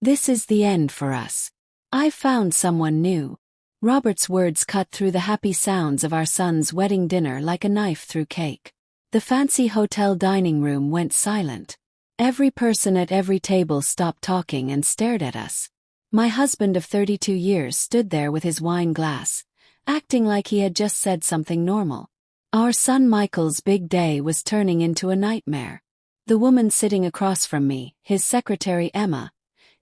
This is the end for us. I found someone new. Robert's words cut through the happy sounds of our son's wedding dinner like a knife through cake. The fancy hotel dining room went silent. Every person at every table stopped talking and stared at us. My husband of 32 years stood there with his wine glass, acting like he had just said something normal. Our son Michael's big day was turning into a nightmare. The woman sitting across from me, his secretary Emma,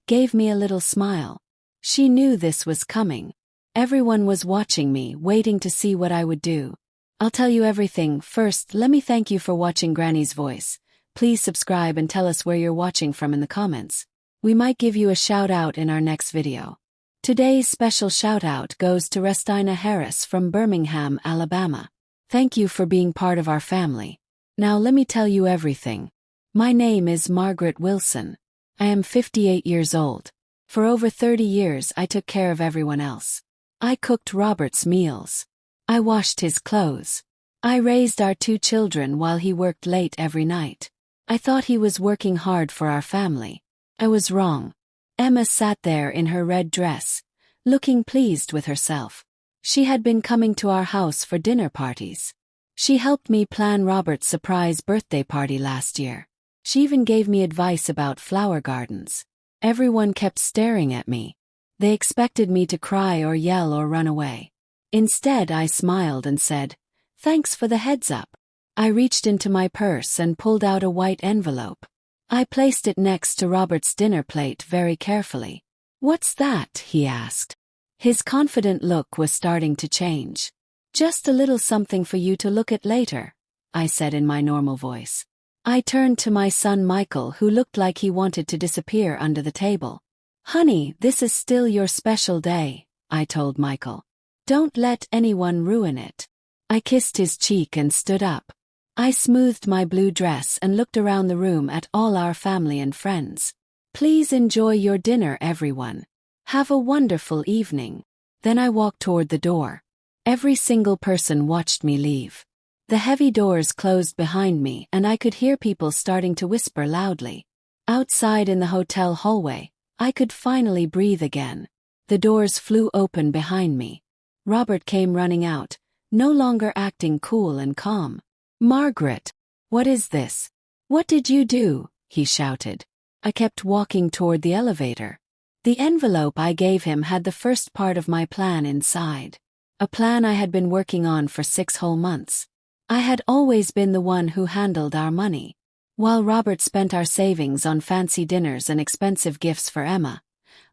gave me a little smile. She knew this was coming. Everyone was watching me, waiting to see what I would do. I'll tell you everything. First, let me thank you for watching Granny's Voice. Please subscribe and tell us where you're watching from in the comments. We might give you a shout out in our next video. Today's special shout out goes to Restina Harris from Birmingham, Alabama. Thank you for being part of our family. Now let me tell you everything. My name is Margaret Wilson. I am 58 years old. For over 30 years I took care of everyone else. I cooked Robert's meals. I washed his clothes. I raised our 2 children while he worked late every night. I thought he was working hard for our family. I was wrong. Emma sat there in her red dress, looking pleased with herself. She had been coming to our house for dinner parties. She helped me plan Robert's surprise birthday party last year. She even gave me advice about flower gardens. Everyone kept staring at me. They expected me to cry or yell or run away. Instead, I smiled and said, "Thanks for the heads up." I reached into my purse and pulled out a white envelope. I placed it next to Robert's dinner plate very carefully. "What's that?" he asked. His confident look was starting to change. "Just a little something for you to look at later," I said in my normal voice. I turned to my son Michael, who looked like he wanted to disappear under the table. "Honey, this is still your special day," I told Michael. "Don't let anyone ruin it." I kissed his cheek and stood up. I smoothed my blue dress and looked around the room at all our family and friends. "Please enjoy your dinner, everyone. Have a wonderful evening." Then I walked toward the door. Every single person watched me leave. The heavy doors closed behind me and I could hear people starting to whisper loudly. Outside in the hotel hallway, I could finally breathe again. The doors flew open behind me. Robert came running out, no longer acting cool and calm. "Margaret, what is this? What did you do?" he shouted. I kept walking toward the elevator. The envelope I gave him had the first part of my plan inside. A plan I had been working on for 6 whole months. I had always been the one who handled our money. While Robert spent our savings on fancy dinners and expensive gifts for Emma,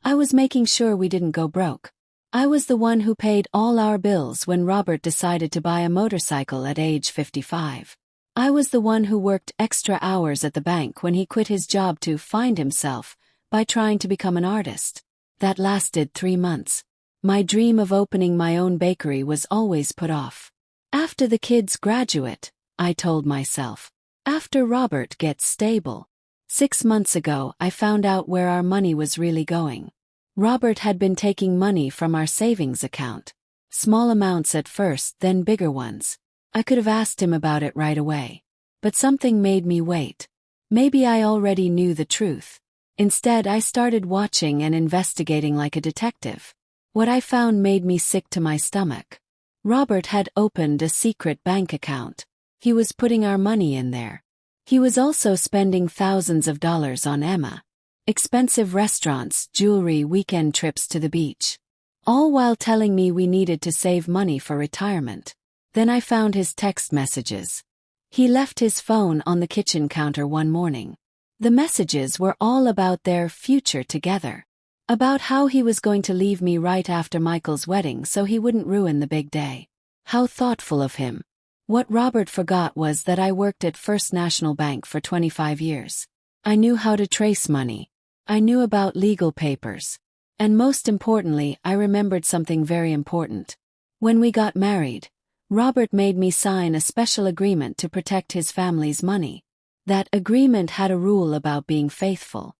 I was making sure we didn't go broke. I was the one who paid all our bills when Robert decided to buy a motorcycle at age 55. I was the one who worked extra hours at the bank when he quit his job to find himself by trying to become an artist. That lasted 3 months. My dream of opening my own bakery was always put off. After the kids graduate, I told myself. After Robert gets stable. 6 months ago, I found out where our money was really going. Robert had been taking money from our savings account. Small amounts at first, then bigger ones. I could have asked him about it right away. But something made me wait. Maybe I already knew the truth. Instead, I started watching and investigating like a detective. What I found made me sick to my stomach. Robert had opened a secret bank account. He was putting our money in there. He was also spending thousands of dollars on Emma. Expensive restaurants, jewelry, weekend trips to the beach. All while telling me we needed to save money for retirement. Then I found his text messages. He left his phone on the kitchen counter one morning. The messages were all about their future together. About how he was going to leave me right after Michael's wedding so he wouldn't ruin the big day. How thoughtful of him. What Robert forgot was that I worked at First National Bank for 25 years. I knew how to trace money. I knew about legal papers. And most importantly, I remembered something very important. When we got married, Robert made me sign a special agreement to protect his family's money. That agreement had a rule about being faithful.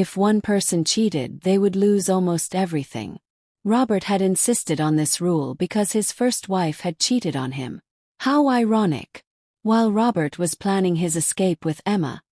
If one person cheated, they would lose almost everything. Robert had insisted on this rule because his first wife had cheated on him. How ironic. While Robert was planning his escape with Emma,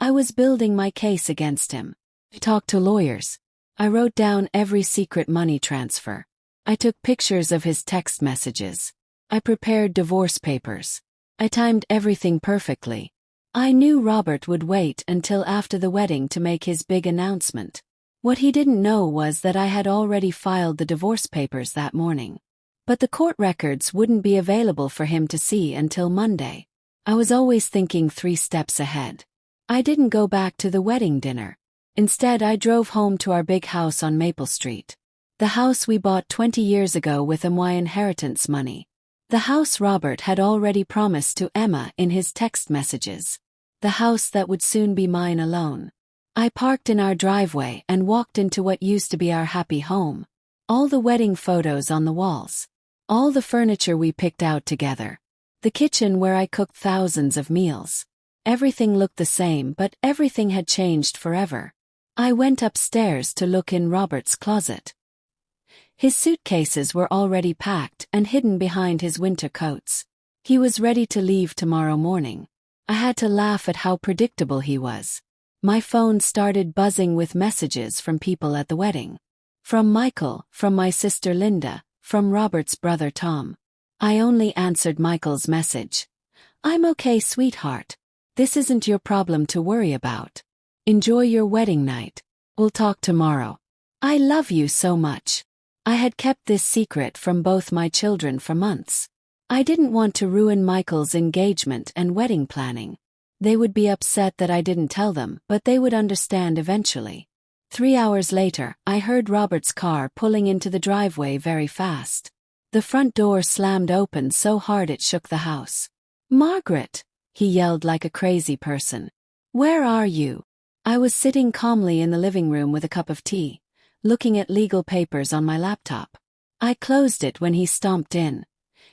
I was building my case against him. I talked to lawyers. I wrote down every secret money transfer. I took pictures of his text messages. I prepared divorce papers. I timed everything perfectly. I knew Robert would wait until after the wedding to make his big announcement. What he didn't know was that I had already filed the divorce papers that morning. But the court records wouldn't be available for him to see until Monday. I was always thinking 3 steps ahead. I didn't go back to the wedding dinner. Instead, I drove home to our big house on Maple Street. The house we bought 20 years ago with my inheritance money. The house Robert had already promised to Emma in his text messages. The house that would soon be mine alone. I parked in our driveway and walked into what used to be our happy home. All the wedding photos on the walls. All the furniture we picked out together. The kitchen where I cooked thousands of meals. Everything looked the same, but everything had changed forever. I went upstairs to look in Robert's closet. His suitcases were already packed and hidden behind his winter coats. He was ready to leave tomorrow morning. I had to laugh at how predictable he was. My phone started buzzing with messages from people at the wedding. From Michael, from my sister Linda, from Robert's brother Tom. I only answered Michael's message. "I'm okay, sweetheart. This isn't your problem to worry about. Enjoy your wedding night. We'll talk tomorrow. I love you so much." I had kept this secret from both my children for months. I didn't want to ruin Michael's engagement and wedding planning. They would be upset that I didn't tell them, but they would understand eventually. 3 hours later, I heard Robert's car pulling into the driveway very fast. The front door slammed open so hard it shook the house. "Margaret!" he yelled like a crazy person. "Where are you?" I was sitting calmly in the living room with a cup of tea, looking at legal papers on my laptop. I closed it when he stomped in,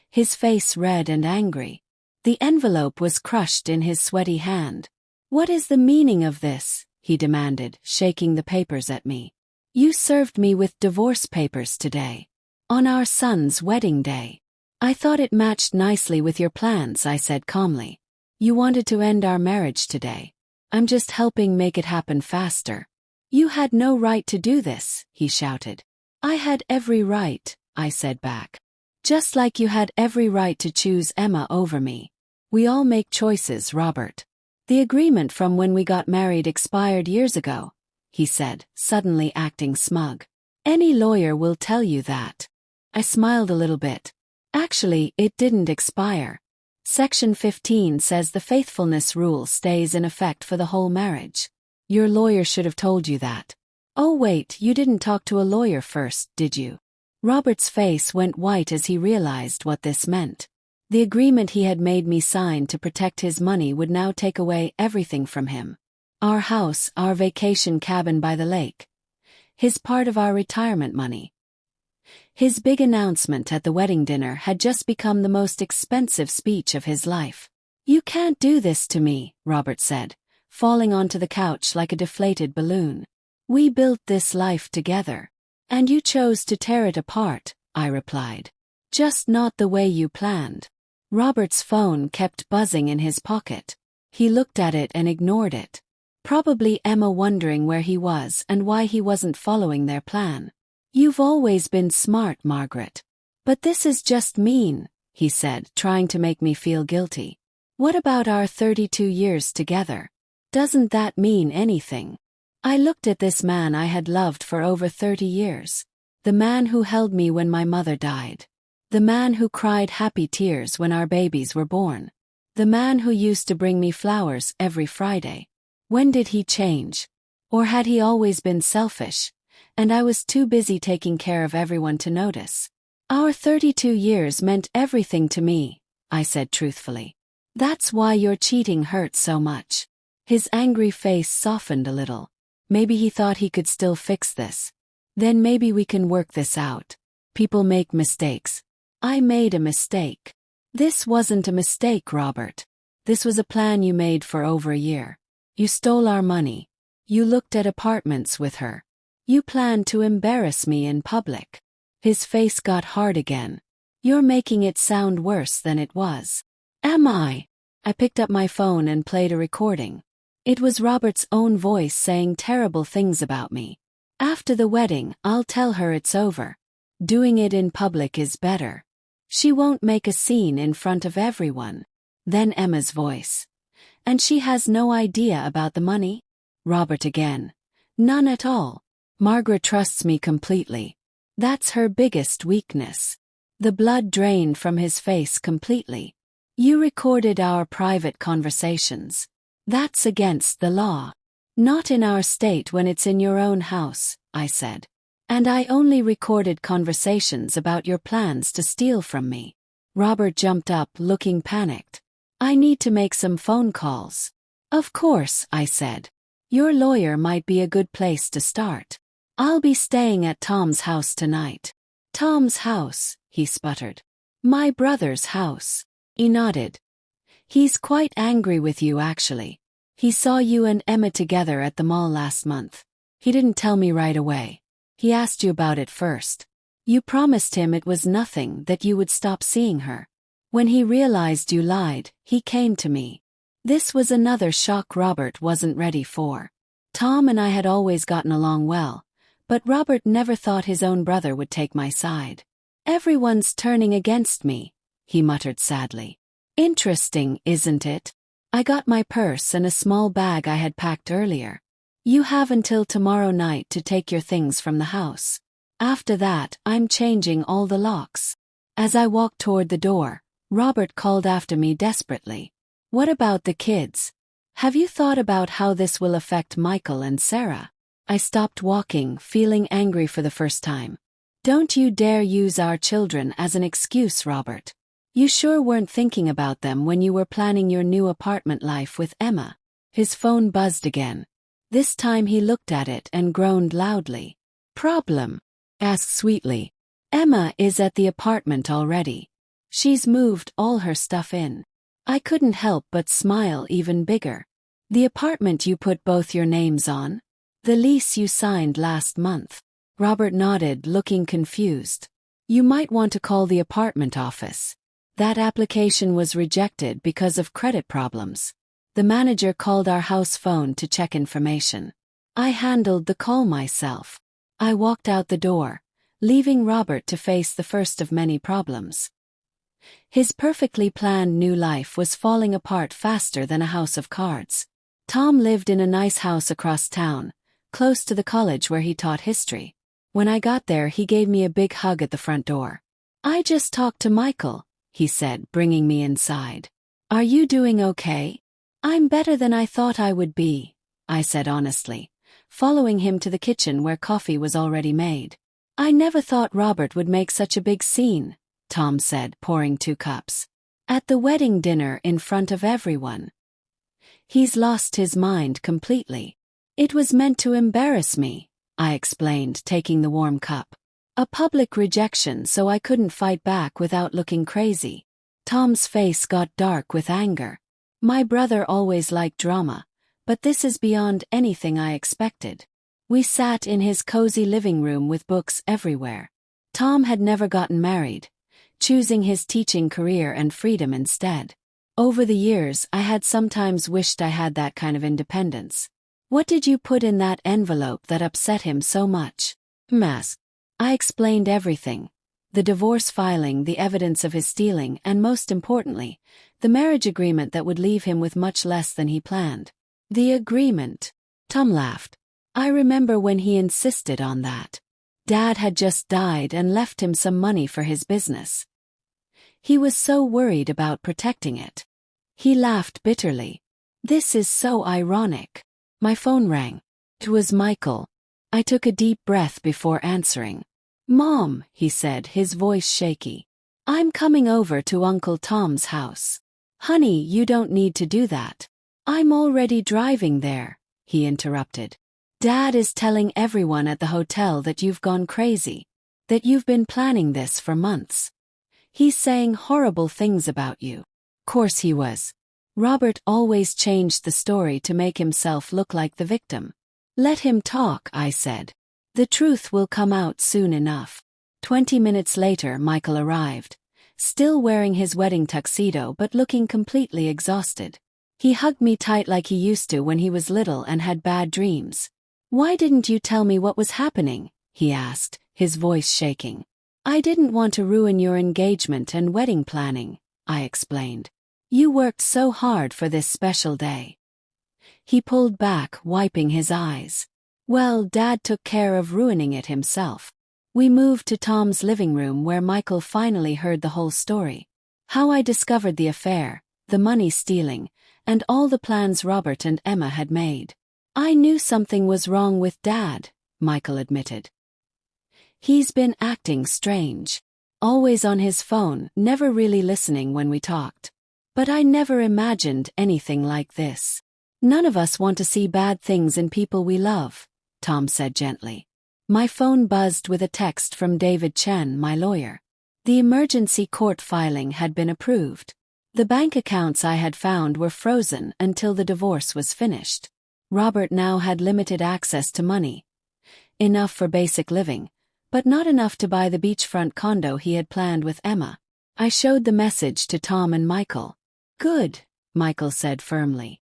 his face red and angry. The envelope was crushed in his sweaty hand. "What is the meaning of this?" he demanded, shaking the papers at me. "You served me with divorce papers today. On our son's wedding day. I thought it matched nicely with your plans," I said calmly. "You wanted to end our marriage today. I'm just helping make it happen faster." "You had no right to do this," he shouted. "I had every right," I said back. "Just like you had every right to choose Emma over me. We all make choices, Robert. The agreement from when we got married expired years ago," he said, suddenly acting smug. "Any lawyer will tell you that." I smiled a little bit. "Actually, it didn't expire. Section 15 says the faithfulness rule stays in effect for the whole marriage. Your lawyer should have told you that." "Oh wait, you didn't talk to a lawyer first, did you?" Robert's face went white as he realized what this meant. The agreement he had made me sign to protect his money would now take away everything from him. Our house, our vacation cabin by the lake. His part of our retirement money. His big announcement at the wedding dinner had just become the most expensive speech of his life. "You can't do this to me," Robert said, falling onto the couch like a deflated balloon. "We built this life together. And you chose to tear it apart," I replied. "Just not the way you planned." Robert's phone kept buzzing in his pocket. He looked at it and ignored it. Probably Emma wondering where he was and why he wasn't following their plan. "You've always been smart, Margaret. But this is just mean," he said, trying to make me feel guilty. "What about our 32 years together? Doesn't that mean anything?" I looked at this man I had loved for over 30 years. The man who held me when my mother died. The man who cried happy tears when our babies were born. The man who used to bring me flowers every Friday. When did he change? Or had he always been selfish, and I was too busy taking care of everyone to notice? "Our 32 years meant everything to me," I said truthfully. "That's why your cheating hurt so much." His angry face softened a little. Maybe he thought he could still fix this. "Then maybe we can work this out. People make mistakes. I made a mistake." "This wasn't a mistake, Robert. This was a plan you made for over a year. You stole our money. You looked at apartments with her. You planned to embarrass me in public." His face got hard again. "You're making it sound worse than it was." "Am I?" I picked up my phone and played a recording. It was Robert's own voice saying terrible things about me. After the wedding, I'll tell her it's over. Doing it in public is better. She won't make a scene in front of everyone. Then Emma's voice. And she has no idea about the money? Robert again. None at all. Margaret trusts me completely. That's her biggest weakness. The blood drained from his face completely. You recorded our private conversations. That's against the law. Not in our state when it's in your own house, I said. And I only recorded conversations about your plans to steal from me. Robert jumped up, looking panicked. I need to make some phone calls. Of course, I said. Your lawyer might be a good place to start. I'll be staying at Tom's house tonight. Tom's house, he sputtered. My brother's house. He nodded. He's quite angry with you actually. He saw you and Emma together at the mall last month. He didn't tell me right away. He asked you about it first. You promised him it was nothing, that you would stop seeing her. When he realized you lied, he came to me. This was another shock Robert wasn't ready for. Tom and I had always gotten along well, but Robert never thought his own brother would take my side. Everyone's turning against me, he muttered sadly. Interesting, isn't it? I got my purse and a small bag I had packed earlier. You have until tomorrow night to take your things from the house. After that, I'm changing all the locks. As I walked toward the door, Robert called after me desperately. What about the kids? Have you thought about how this will affect Michael and Sarah? I stopped walking, feeling angry for the first time. Don't you dare use our children as an excuse, Robert. You sure weren't thinking about them when you were planning your new apartment life with Emma. His phone buzzed again. This time he looked at it and groaned loudly. Problem? Asked sweetly. Emma is at the apartment already. She's moved all her stuff in. I couldn't help but smile even bigger. The apartment you put both your names on? The lease you signed last month. Robert nodded, looking confused. You might want to call the apartment office. That application was rejected because of credit problems. The manager called our house phone to check information. I handled the call myself. I walked out the door, leaving Robert to face the first of many problems. His perfectly planned new life was falling apart faster than a house of cards. Tom lived in a nice house across town, close to the college where he taught history. When I got there, he gave me a big hug at the front door. I just talked to Michael, he said, bringing me inside. Are you doing okay? I'm better than I thought I would be, I said honestly, following him to the kitchen where coffee was already made. I never thought Robert would make such a big scene, Tom said, pouring 2 cups. At the wedding dinner in front of everyone. He's lost his mind completely. It was meant to embarrass me, I explained, taking the warm cup. A public rejection, so I couldn't fight back without looking crazy. Tom's face got dark with anger. My brother always liked drama, but this is beyond anything I expected. We sat in his cozy living room with books everywhere. Tom had never gotten married, choosing his teaching career and freedom instead. Over the years, I had sometimes wished I had that kind of independence. What did you put in that envelope that upset him so much? Mask. I explained everything. The divorce filing, the evidence of his stealing, and most importantly, the marriage agreement that would leave him with much less than he planned. The agreement. Tom laughed. I remember when he insisted on that. Dad had just died and left him some money for his business. He was so worried about protecting it. He laughed bitterly. This is so ironic. My phone rang. It was Michael. I took a deep breath before answering. Mom, he said, his voice shaky. I'm coming over to Uncle Tom's house. Honey, you don't need to do that. I'm already driving there, he interrupted. Dad is telling everyone at the hotel that you've gone crazy, that you've been planning this for months. He's saying horrible things about you. Course he was. Robert always changed the story to make himself look like the victim. Let him talk, I said. The truth will come out soon enough. 20 minutes later, Michael arrived, still wearing his wedding tuxedo but looking completely exhausted. He hugged me tight like he used to when he was little and had bad dreams. Why didn't you tell me what was happening? He asked, his voice shaking. I didn't want to ruin your engagement and wedding planning, I explained. You worked so hard for this special day. He pulled back, wiping his eyes. Well, Dad took care of ruining it himself. We moved to Tom's living room where Michael finally heard the whole story. How I discovered the affair, the money stealing, and all the plans Robert and Emma had made. I knew something was wrong with Dad, Michael admitted. He's been acting strange. Always on his phone, never really listening when we talked. But I never imagined anything like this. None of us want to see bad things in people we love, Tom said gently. My phone buzzed with a text from David Chen, my lawyer. The emergency court filing had been approved. The bank accounts I had found were frozen until the divorce was finished. Robert now had limited access to money. Enough for basic living, but not enough to buy the beachfront condo he had planned with Emma. I showed the message to Tom and Michael. Good, Michael said firmly.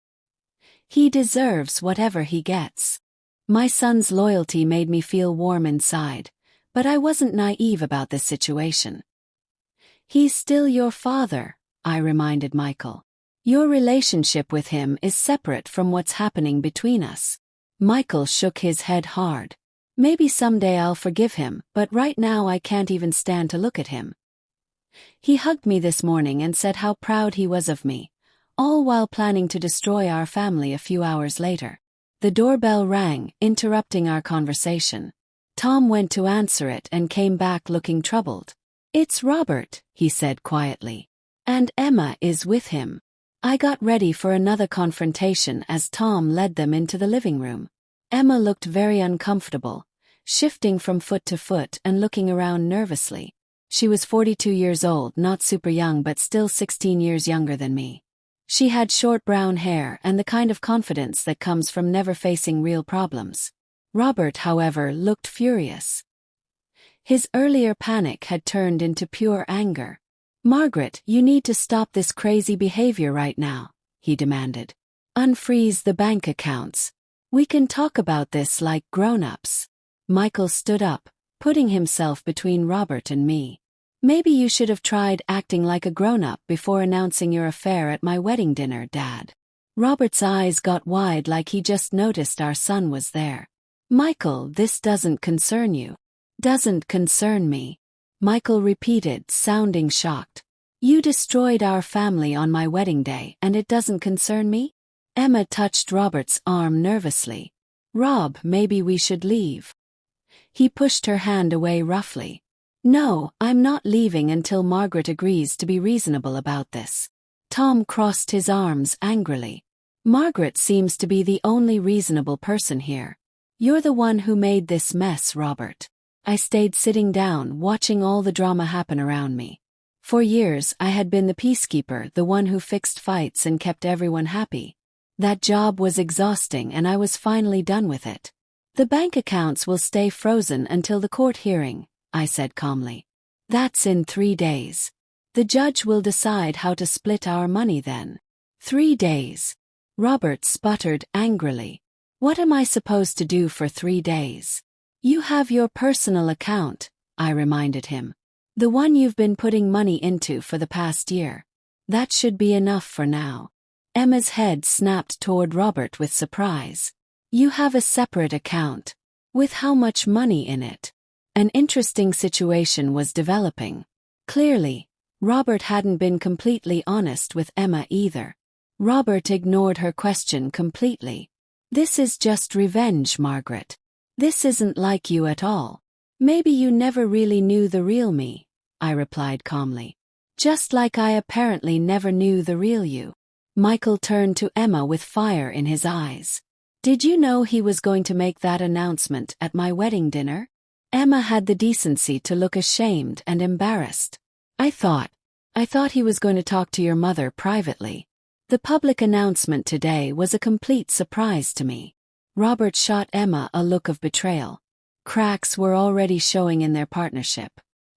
He deserves whatever he gets. My son's loyalty made me feel warm inside, but I wasn't naive about this situation. He's still your father, I reminded Michael. Your relationship with him is separate from what's happening between us. Michael shook his head hard. Maybe someday I'll forgive him, but right now I can't even stand to look at him. He hugged me this morning and said how proud he was of me, all while planning to destroy our family a few hours later. The doorbell rang, interrupting our conversation. Tom went to answer it and came back looking troubled. It's Robert, he said quietly. And Emma is with him. I got ready for another confrontation as Tom led them into the living room. Emma looked very uncomfortable, shifting from foot to foot and looking around nervously. She was 42 years old, not super young but still 16 years younger than me. She had short brown hair and the kind of confidence that comes from never facing real problems. Robert, however, looked furious. His earlier panic had turned into pure anger. Margaret, you need to stop this crazy behavior right now, he demanded. Unfreeze the bank accounts. We can talk about this like grown-ups. Michael stood up, putting himself between Robert and me. Maybe you should have tried acting like a grown-up before announcing your affair at my wedding dinner, Dad. Robert's eyes got wide like he just noticed our son was there. Michael, this doesn't concern you. Doesn't concern me. Michael repeated, sounding shocked. You destroyed our family on my wedding day and it doesn't concern me? Emma touched Robert's arm nervously. Rob, maybe we should leave. He pushed her hand away roughly. No, I'm not leaving until Margaret agrees to be reasonable about this. Tom crossed his arms angrily. Margaret seems to be the only reasonable person here. You're the one who made this mess, Robert. I stayed sitting down, watching all the drama happen around me. For years, I had been the peacekeeper, the one who fixed fights and kept everyone happy. That job was exhausting and I was finally done with it. The bank accounts will stay frozen until the court hearing, I said calmly. That's in 3 days. The judge will decide how to split our money then. 3 days. Robert sputtered angrily. What am I supposed to do for 3 days? You have your personal account, I reminded him. The one you've been putting money into for the past year. That should be enough for now. Emma's head snapped toward Robert with surprise. You have a separate account. With how much money in it? An interesting situation was developing. Clearly, Robert hadn't been completely honest with Emma either. Robert ignored her question completely. This is just revenge, Margaret. This isn't like you at all. Maybe you never really knew the real me, I replied calmly. Just like I apparently never knew the real you. Michael turned to Emma with fire in his eyes. Did you know he was going to make that announcement at my wedding dinner? Emma had the decency to look ashamed and embarrassed. I thought he was going to talk to your mother privately. The public announcement today was a complete surprise to me. Robert shot Emma a look of betrayal. Cracks were already showing in their partnership.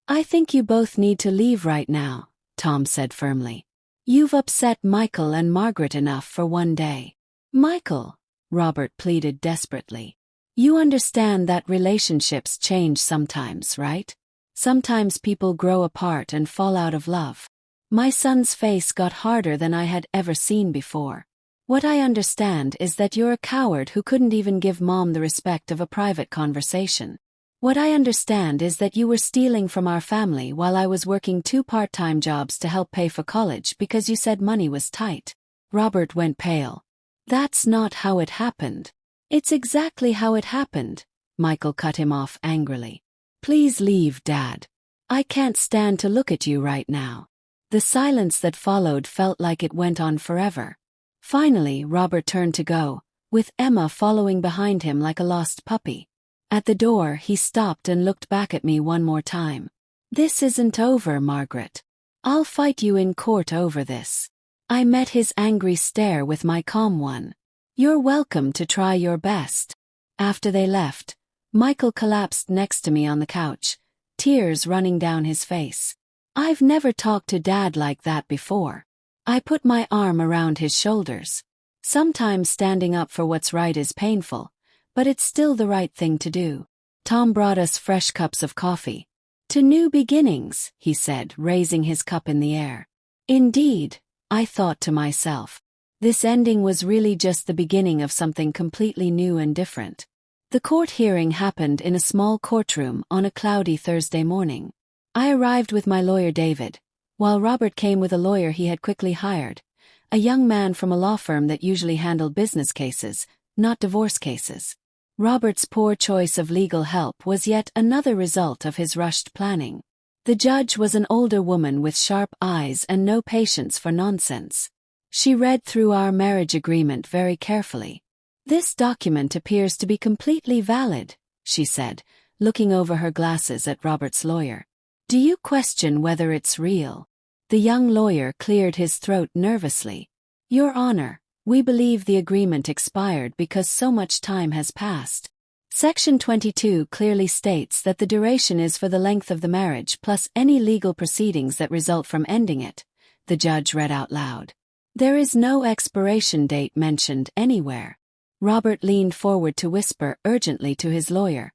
I think you both need to leave right now, Tom said firmly. You've upset Michael and Margaret enough for one day. Michael, Robert pleaded desperately. You understand that relationships change sometimes, right? Sometimes people grow apart and fall out of love. My son's face got harder than I had ever seen before. What I understand is that you're a coward who couldn't even give Mom the respect of a private conversation. What I understand is that you were stealing from our family while I was working 2 part-time jobs to help pay for college because you said money was tight. Robert went pale. That's not how it happened. It's exactly how it happened, Michael cut him off angrily. Please leave, Dad. I can't stand to look at you right now. The silence that followed felt like it went on forever. Finally, Robert turned to go, with Emma following behind him like a lost puppy. At the door, he stopped and looked back at me one more time. This isn't over, Margaret. I'll fight you in court over this. I met his angry stare with my calm one. You're welcome to try your best. After they left, Michael collapsed next to me on the couch, tears running down his face. I've never talked to Dad like that before. I put my arm around his shoulders. Sometimes standing up for what's right is painful, but it's still the right thing to do. Tom brought us fresh cups of coffee. To new beginnings, he said, raising his cup in the air. Indeed, I thought to myself. This ending was really just the beginning of something completely new and different. The court hearing happened in a small courtroom on a cloudy Thursday morning. I arrived with my lawyer David, while Robert came with a lawyer he had quickly hired, a young man from a law firm that usually handled business cases, not divorce cases. Robert's poor choice of legal help was yet another result of his rushed planning. The judge was an older woman with sharp eyes and no patience for nonsense. She read through our marriage agreement very carefully. This document appears to be completely valid, she said, looking over her glasses at Robert's lawyer. Do you question whether it's real? The young lawyer cleared his throat nervously. Your Honor, we believe the agreement expired because so much time has passed. Section 22 clearly states that the duration is for the length of the marriage plus any legal proceedings that result from ending it, the judge read out loud. There is no expiration date mentioned anywhere. Robert leaned forward to whisper urgently to his lawyer,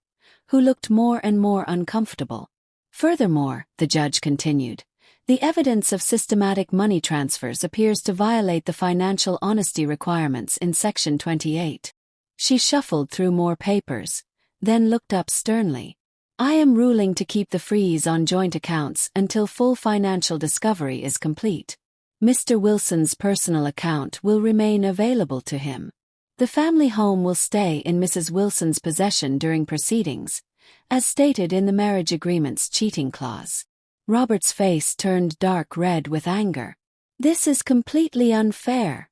who looked more and more uncomfortable. Furthermore, the judge continued, the evidence of systematic money transfers appears to violate the financial honesty requirements in Section 28. She shuffled through more papers, then looked up sternly. I am ruling to keep the freeze on joint accounts until full financial discovery is complete. Mr. Wilson's personal account will remain available to him. The family home will stay in Mrs. Wilson's possession during proceedings, as stated in the marriage agreement's cheating clause. Robert's face turned dark red with anger. This is completely unfair,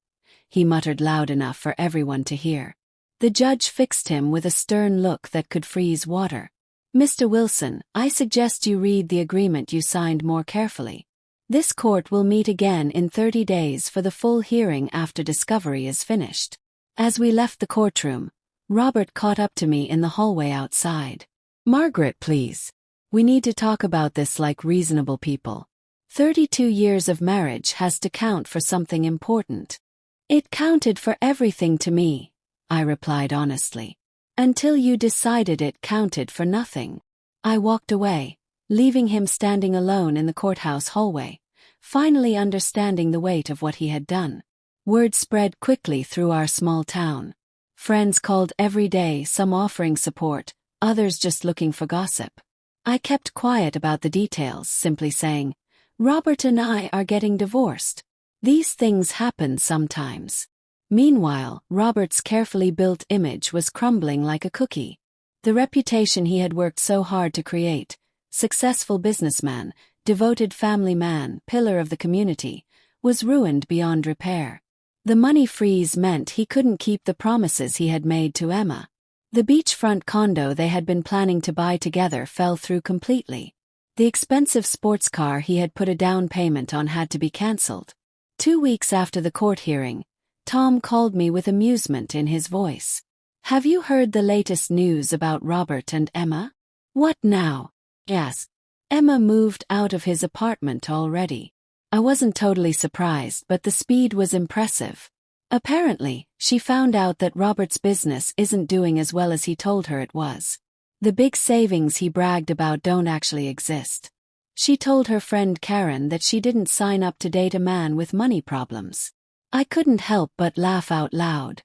he muttered loud enough for everyone to hear. The judge fixed him with a stern look that could freeze water. Mr. Wilson, I suggest you read the agreement you signed more carefully. This court will meet again in 30 days for the full hearing after discovery is finished. As we left the courtroom, Robert caught up to me in the hallway outside. Margaret, please. We need to talk about this like reasonable people. 32 years of marriage has to count for something important. It counted for everything to me, I replied honestly. Until you decided it counted for nothing. I walked away, leaving him standing alone in the courthouse hallway, finally understanding the weight of what he had done. Word spread quickly through our small town. Friends called every day, some offering support, others just looking for gossip. I kept quiet about the details, simply saying, Robert and I are getting divorced. These things happen sometimes. Meanwhile, Robert's carefully built image was crumbling like a cookie. The reputation he had worked so hard to create, successful businessman, devoted family man, pillar of the community, was ruined beyond repair. The money freeze meant he couldn't keep the promises he had made to Emma. The beachfront condo they had been planning to buy together fell through completely. The expensive sports car he had put a down payment on had to be cancelled. 2 weeks after the court hearing, Tom called me with amusement in his voice. Have you heard the latest news about Robert and Emma? What now? Yes. Emma moved out of his apartment already. I wasn't totally surprised, but the speed was impressive. Apparently, she found out that Robert's business isn't doing as well as he told her it was. The big savings he bragged about don't actually exist. She told her friend Karen that she didn't sign up to date a man with money problems. I couldn't help but laugh out loud.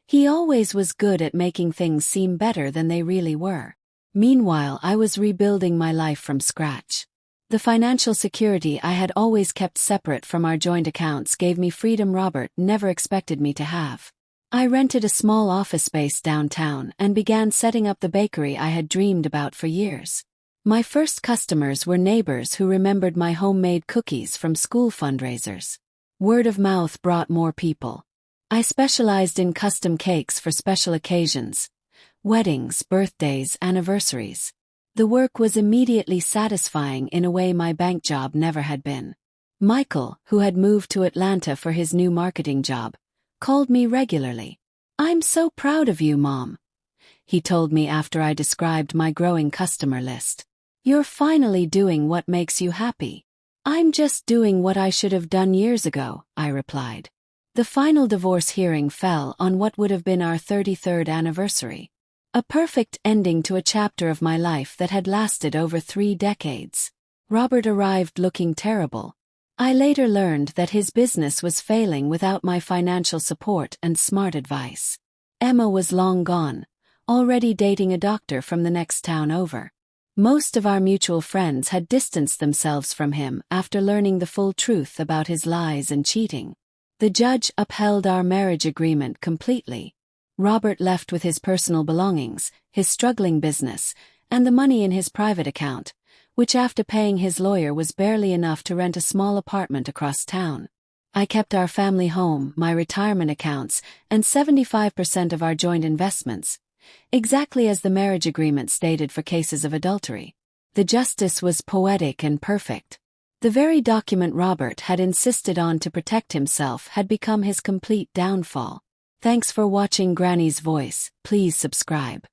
He always was good at making things seem better than they really were. Meanwhile, I was rebuilding my life from scratch. The financial security I had always kept separate from our joint accounts gave me freedom Robert never expected me to have. I rented a small office space downtown and began setting up the bakery I had dreamed about for years. My first customers were neighbors who remembered my homemade cookies from school fundraisers. Word of mouth brought more people. I specialized in custom cakes for special occasions: weddings, birthdays, anniversaries. The work was immediately satisfying in a way my bank job never had been. Michael, who had moved to Atlanta for his new marketing job, called me regularly. "I'm so proud of you, Mom," he told me after I described my growing customer list. "You're finally doing what makes you happy." "I'm just doing what I should have done years ago," I replied. The final divorce hearing fell on what would have been our 33rd anniversary. A perfect ending to a chapter of my life that had lasted over 3 decades. Robert arrived looking terrible. I later learned that his business was failing without my financial support and smart advice. Emma was long gone, already dating a doctor from the next town over. Most of our mutual friends had distanced themselves from him after learning the full truth about his lies and cheating. The judge upheld our marriage agreement completely. Robert left with his personal belongings, his struggling business, and the money in his private account, which after paying his lawyer was barely enough to rent a small apartment across town. I kept our family home, my retirement accounts, and 75% of our joint investments, exactly as the marriage agreement stated for cases of adultery. The justice was poetic and perfect. The very document Robert had insisted on to protect himself had become his complete downfall. Thanks for watching Granny's Voice. Please subscribe.